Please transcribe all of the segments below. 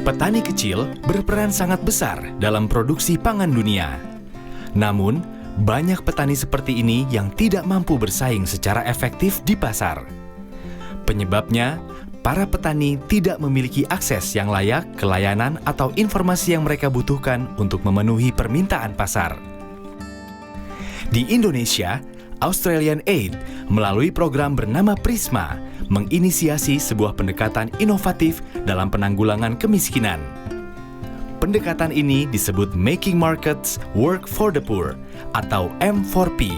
Petani kecil berperan sangat besar dalam produksi pangan dunia. Namun, banyak petani seperti ini yang tidak mampu bersaing secara efektif di pasar. Penyebabnya, para petani tidak memiliki akses yang layak ke layanan atau informasi yang mereka butuhkan untuk memenuhi permintaan pasar. Di Indonesia, Australian Aid melalui program bernama Prisma menginisiasi sebuah pendekatan inovatif dalam penanggulangan kemiskinan. Pendekatan ini disebut Making Markets Work for the Poor atau M4P.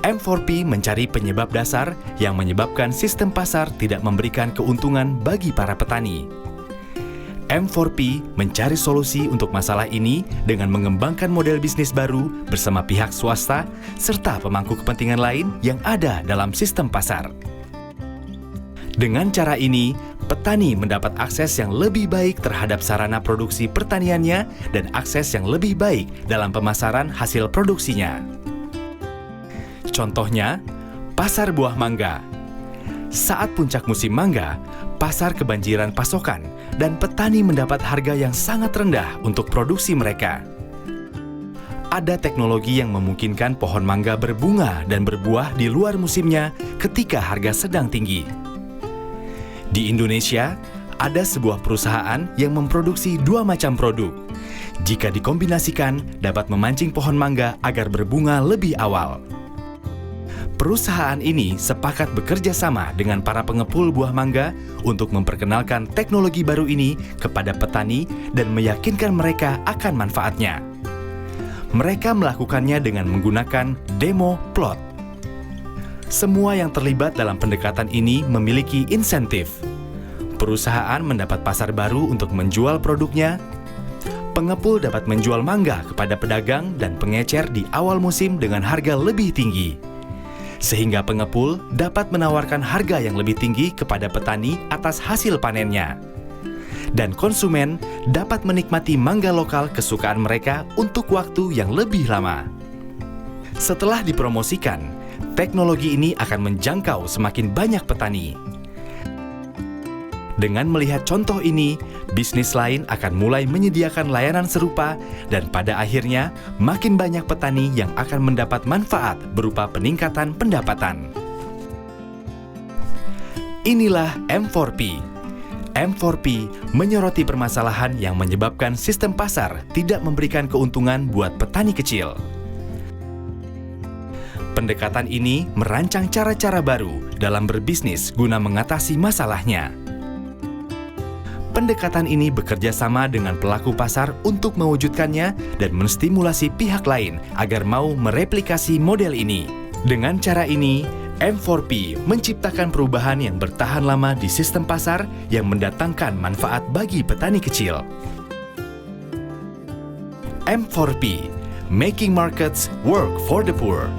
M4P mencari penyebab dasar yang menyebabkan sistem pasar tidak memberikan keuntungan bagi para petani. M4P mencari solusi untuk masalah ini dengan mengembangkan model bisnis baru bersama pihak swasta serta pemangku kepentingan lain yang ada dalam sistem pasar. Dengan cara ini, petani mendapat akses yang lebih baik terhadap sarana produksi pertaniannya dan akses yang lebih baik dalam pemasaran hasil produksinya. Contohnya, pasar buah mangga. Saat puncak musim mangga, pasar kebanjiran pasokan dan petani mendapat harga yang sangat rendah untuk produksi mereka. Ada teknologi yang memungkinkan pohon mangga berbunga dan berbuah di luar musimnya ketika harga sedang tinggi. Di Indonesia, ada sebuah perusahaan yang memproduksi dua macam produk. Jika dikombinasikan, dapat memancing pohon mangga agar berbunga lebih awal. Perusahaan ini sepakat bekerja sama dengan para pengepul buah mangga untuk memperkenalkan teknologi baru ini kepada petani dan meyakinkan mereka akan manfaatnya. Mereka melakukannya dengan menggunakan demo plot. Semua yang terlibat dalam pendekatan ini memiliki insentif. Perusahaan mendapat pasar baru untuk menjual produknya. Pengepul dapat menjual mangga kepada pedagang dan pengecer di awal musim dengan harga lebih tinggi. Sehingga pengepul dapat menawarkan harga yang lebih tinggi kepada petani atas hasil panennya. Dan konsumen dapat menikmati mangga lokal kesukaan mereka untuk waktu yang lebih lama. Setelah dipromosikan, teknologi ini akan menjangkau semakin banyak petani. Dengan melihat contoh ini, bisnis lain akan mulai menyediakan layanan serupa dan pada akhirnya makin banyak petani yang akan mendapat manfaat berupa peningkatan pendapatan. Inilah M4P. M4P menyoroti permasalahan yang menyebabkan sistem pasar tidak memberikan keuntungan buat petani kecil. Pendekatan ini merancang cara-cara baru dalam berbisnis guna mengatasi masalahnya. Pendekatan ini bekerja sama dengan pelaku pasar untuk mewujudkannya dan menstimulasi pihak lain agar mau mereplikasi model ini. Dengan cara ini, M4P menciptakan perubahan yang bertahan lama di sistem pasar yang mendatangkan manfaat bagi petani kecil. M4P, Making Markets Work for the Poor.